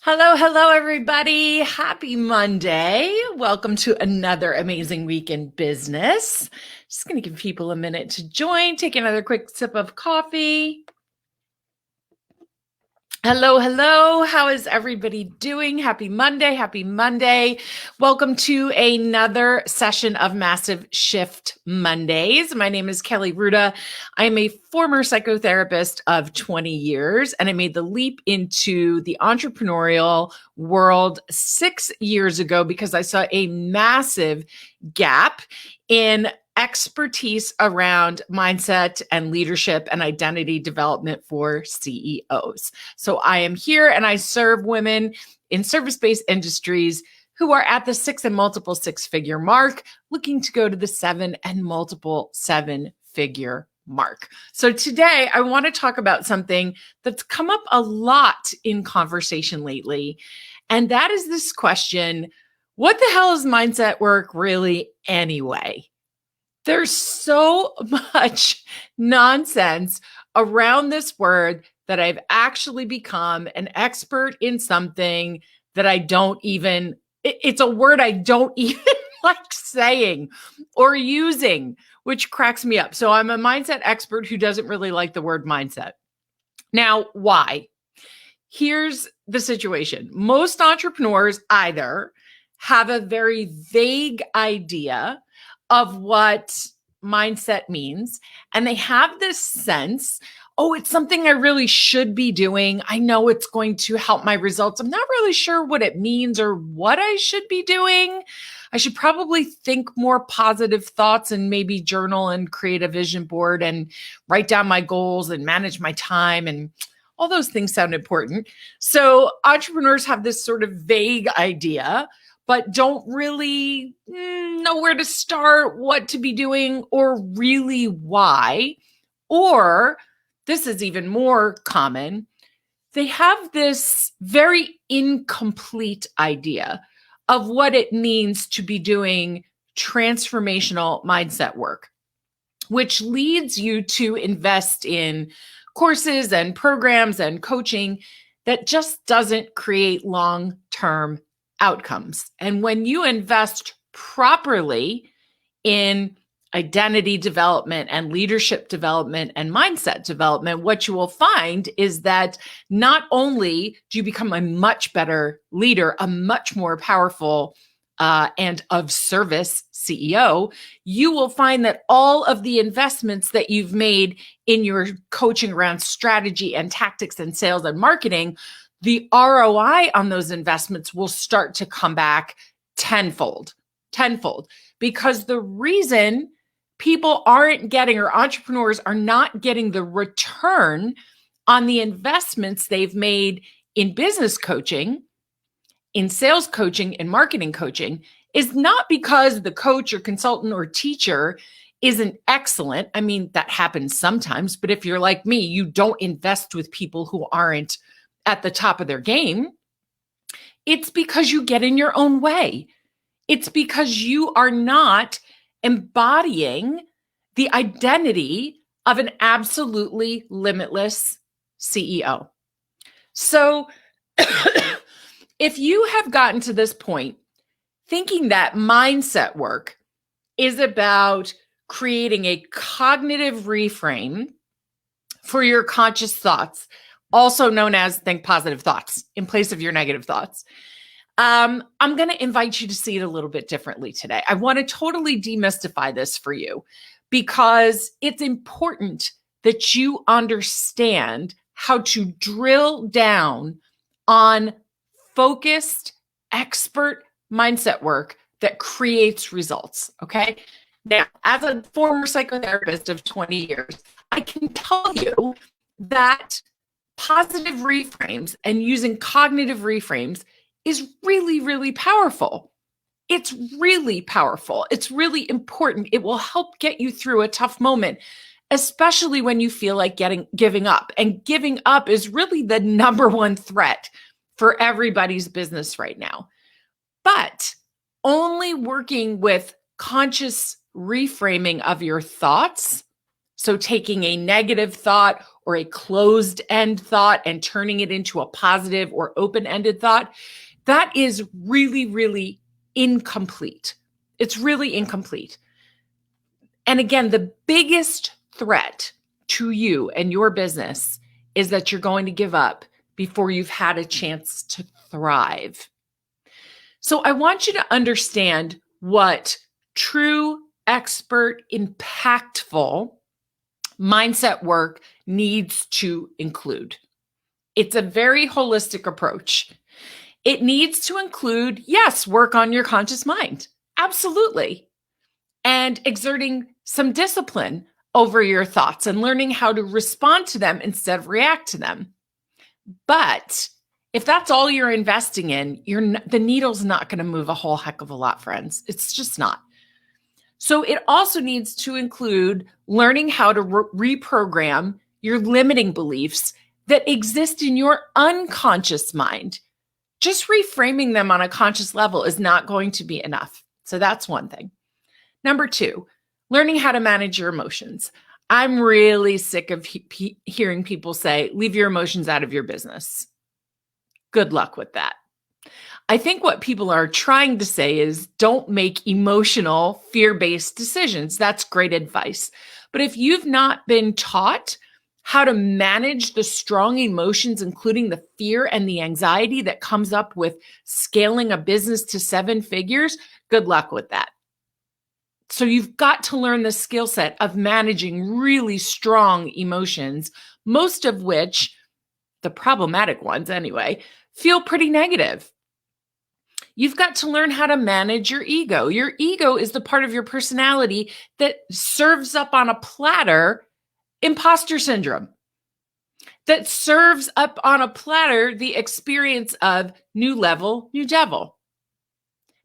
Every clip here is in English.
Hello, hello, everybody. Happy Monday. Welcome to another amazing week in business. Just going to give people a minute to join, take another quick sip of coffee. Hello, hello. How is everybody doing? Happy Monday. Happy Monday. Welcome to another session of Massive Shift Mondays. My name is Kelly Ruda. I am a former psychotherapist of 20 years, and I made the leap into the entrepreneurial world 6 years ago because I saw a massive gap in expertise around mindset and leadership and identity development for CEOs. So I am here and I serve women in service-based industries who are at the 6 and multiple 6-figure mark, looking to go to the 7 and multiple 7-figure mark. So today I want to talk about something that's come up a lot in conversation lately. And that is this question: what the hell is mindset work really anyway? There's so much nonsense around this word that I've actually become an expert in something that I don't even, it's a word I don't even like saying or using, which cracks me up. So I'm a mindset expert who doesn't really like the word mindset. Now, why? Here's the situation. Most entrepreneurs either have a very vague idea of what mindset means, and they have this sense, oh, it's something I really should be doing. I know it's going to help my results. I'm not really sure what it means or what I should be doing. I should probably think more positive thoughts and maybe journal and create a vision board and write down my goals and manage my time, and all those things sound important. So entrepreneurs have this sort of vague idea, but don't really know where to start, what to be doing, or really why. Or, this is even more common, they have this very incomplete idea of what it means to be doing transformational mindset work, which leads you to invest in courses and programs and coaching that just doesn't create long-term outcomes. And when you invest properly in identity development and leadership development and mindset development, what you will find is that not only do you become a much better leader, a much more powerful and of service CEO, you will find that all of the investments that you've made in your coaching around strategy and tactics and sales and marketing, the ROI on those investments will start to come back tenfold, because the reason people aren't getting, or entrepreneurs are not getting, the return on the investments they've made in business coaching, in sales coaching, in marketing coaching, is not because the coach or consultant or teacher isn't excellent. I mean, that happens sometimes, but if you're like me, you don't invest with people who aren't at the top of their game. It's because you get in your own way. It's because you are not embodying the identity of an absolutely limitless CEO. So if you have gotten to this point thinking that mindset work is about creating a cognitive reframe for your conscious thoughts, also known as think positive thoughts in place of your negative thoughts, I'm going to invite you to see it a little bit differently today. I want to totally demystify this for you because it's important that you understand how to drill down on focused, expert mindset work that creates results, okay? Now, as a former psychotherapist of 20 years, I can tell you that positive reframes and using cognitive reframes is really, really powerful. It's really powerful. It's really important. It will help get you through a tough moment, especially when you feel like giving up. And giving up is really the number one threat for everybody's business right now. But only working with conscious reframing of your thoughts So taking a negative thought or a closed-end thought and turning it into a positive or open-ended thought, that is really, really incomplete. It's really incomplete. And again, the biggest threat to you and your business is that you're going to give up before you've had a chance to thrive. So I want you to understand what true, expert, impactful mindset work needs to include. It's a very holistic approach. It needs to include, yes, work on your conscious mind. Absolutely. And exerting some discipline over your thoughts and learning how to respond to them instead of react to them. But if that's all you're investing in, the needle's not going to move a whole heck of a lot, friends. It's just not. So it also needs to include learning how to reprogram your limiting beliefs that exist in your unconscious mind. Just reframing them on a conscious level is not going to be enough. So that's one thing. Number 2, learning how to manage your emotions. I'm really sick of hearing people say, leave your emotions out of your business. Good luck with that. I think what people are trying to say is don't make emotional, fear-based decisions. That's great advice. But if you've not been taught how to manage the strong emotions, including the fear and the anxiety that comes up with scaling a business to 7 figures, good luck with that. So you've got to learn the skill set of managing really strong emotions, most of which, the problematic ones anyway, feel pretty negative. You've got to learn how to manage your ego. Your ego is the part of your personality that serves up on a platter imposter syndrome, that serves up on a platter the experience of new level, new devil.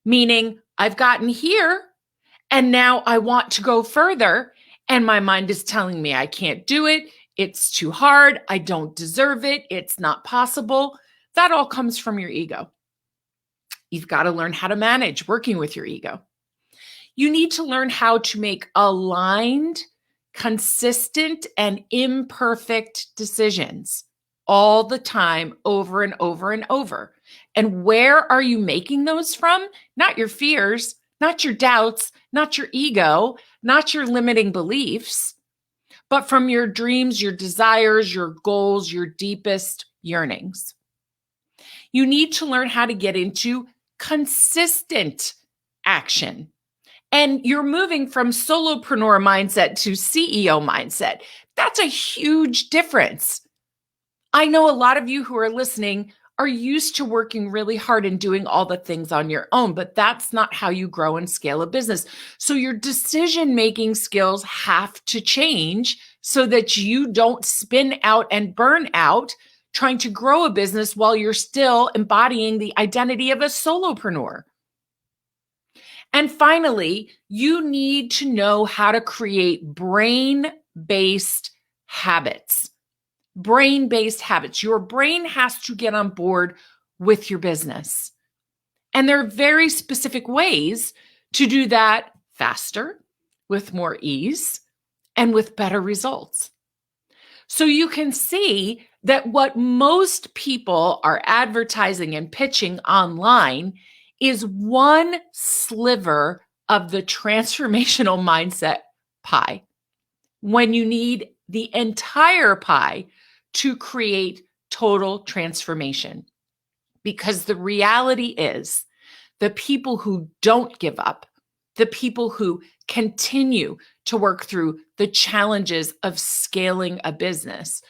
Meaning, I've gotten here and now I want to go further, and my mind is telling me I can't do it. It's too hard. I don't deserve it. It's not possible. That all comes from your ego. You've got to learn how to manage working with your ego. You need to learn how to make aligned, consistent, and imperfect decisions all the time, over and over and over. And where are you making those from? Not your fears, not your doubts, not your ego, not your limiting beliefs, but from your dreams, your desires, your goals, your deepest yearnings. You need to learn how to get into consistent action. And you're moving from solopreneur mindset to CEO mindset. That's a huge difference. I know a lot of you who are listening are used to working really hard and doing all the things on your own, but that's not how you grow and scale a business. So your decision-making skills have to change so that you don't spin out and burn out trying to grow a business while you're still embodying the identity of a solopreneur. And finally, you need to know how to create brain-based habits. Brain-based habits. Your brain has to get on board with your business. And there are very specific ways to do that faster, with more ease, and with better results. So you can see that what most people are advertising and pitching online is one sliver of the transformational mindset pie, when you need the entire pie to create total transformation. Because the reality is, the people who don't give up, the people who continue to work through the challenges of scaling a business,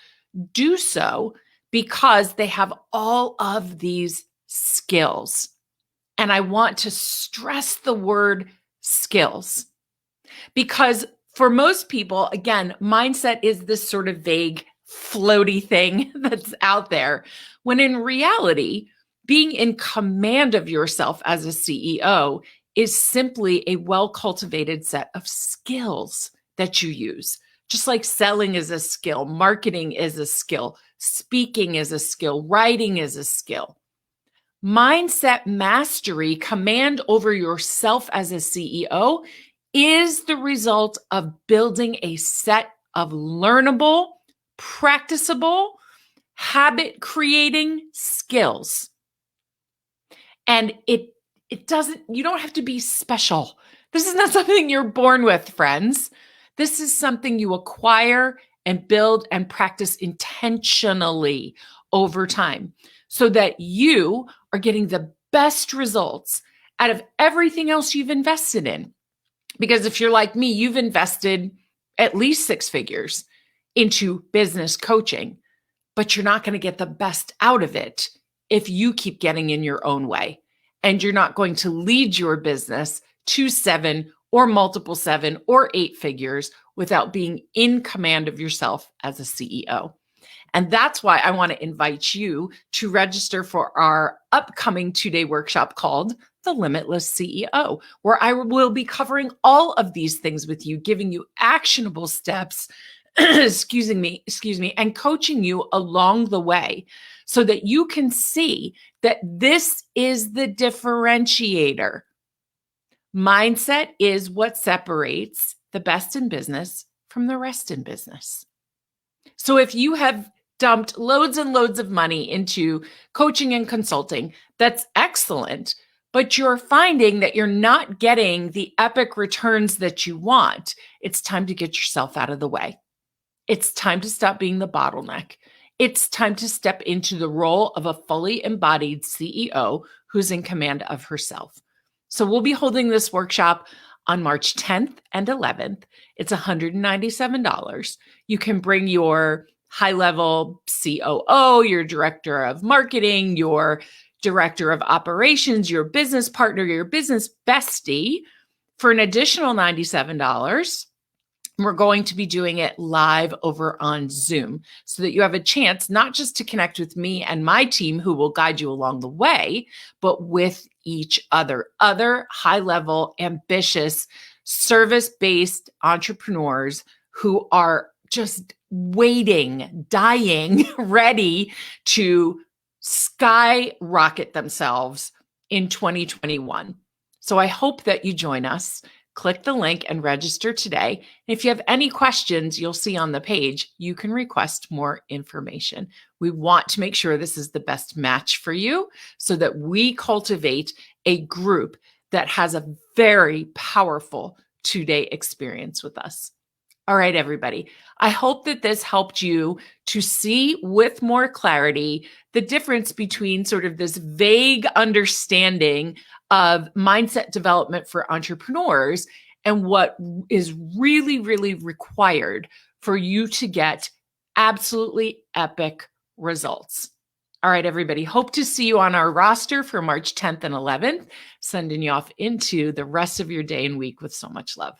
do so because they have all of these skills. And I want to stress the word skills, because for most people, again, mindset is this sort of vague, floaty thing that's out there, when in reality, being in command of yourself as a CEO is simply a well-cultivated set of skills that you use. Just like selling is a skill, marketing is a skill, speaking is a skill, writing is a skill. Mindset mastery, command over yourself as a CEO, is the result of building a set of learnable, practicable, habit creating skills. And it doesn't, you don't have to be special. This is not something you're born with, friends. This is something you acquire and build and practice intentionally over time so that you are getting the best results out of everything else you've invested in. Because if you're like me, you've invested at least 6 figures into business coaching, but you're not going to get the best out of it if you keep getting in your own way. And you're not going to lead your business to 7 or multiple 7 or 8 figures without being in command of yourself as a CEO. And that's why I want to invite you to register for our upcoming 2-day workshop called The Limitless CEO, where I will be covering all of these things with you, giving you actionable steps, excuse me, and coaching you along the way so that you can see that this is the differentiator. Mindset is what separates the best in business from the rest in business. So if you have dumped loads and loads of money into coaching and consulting, that's excellent, but you're finding that you're not getting the epic returns that you want, it's time to get yourself out of the way. It's time to stop being the bottleneck. It's time to step into the role of a fully embodied CEO who's in command of herself. So we'll be holding this workshop on March 10th and 11th. It's $197. You can bring your high-level COO, your director of marketing, your director of operations, your business partner, your business bestie for an additional $97. We're going to be doing it live over on Zoom so that you have a chance not just to connect with me and my team who will guide you along the way, but with each other high-level, ambitious, service-based entrepreneurs who are just waiting, dying, ready to skyrocket themselves in 2021. So I hope that you join us. Click the link and register today. And if you have any questions, you'll see on the page, you can request more information. We want to make sure this is the best match for you so that we cultivate a group that has a very powerful 2-day experience with us. All right, everybody. I hope that this helped you to see with more clarity the difference between sort of this vague understanding of mindset development for entrepreneurs and what is really, really required for you to get absolutely epic results. All right, everybody. Hope to see you on our roster for March 10th and 11th, sending you off into the rest of your day and week with so much love.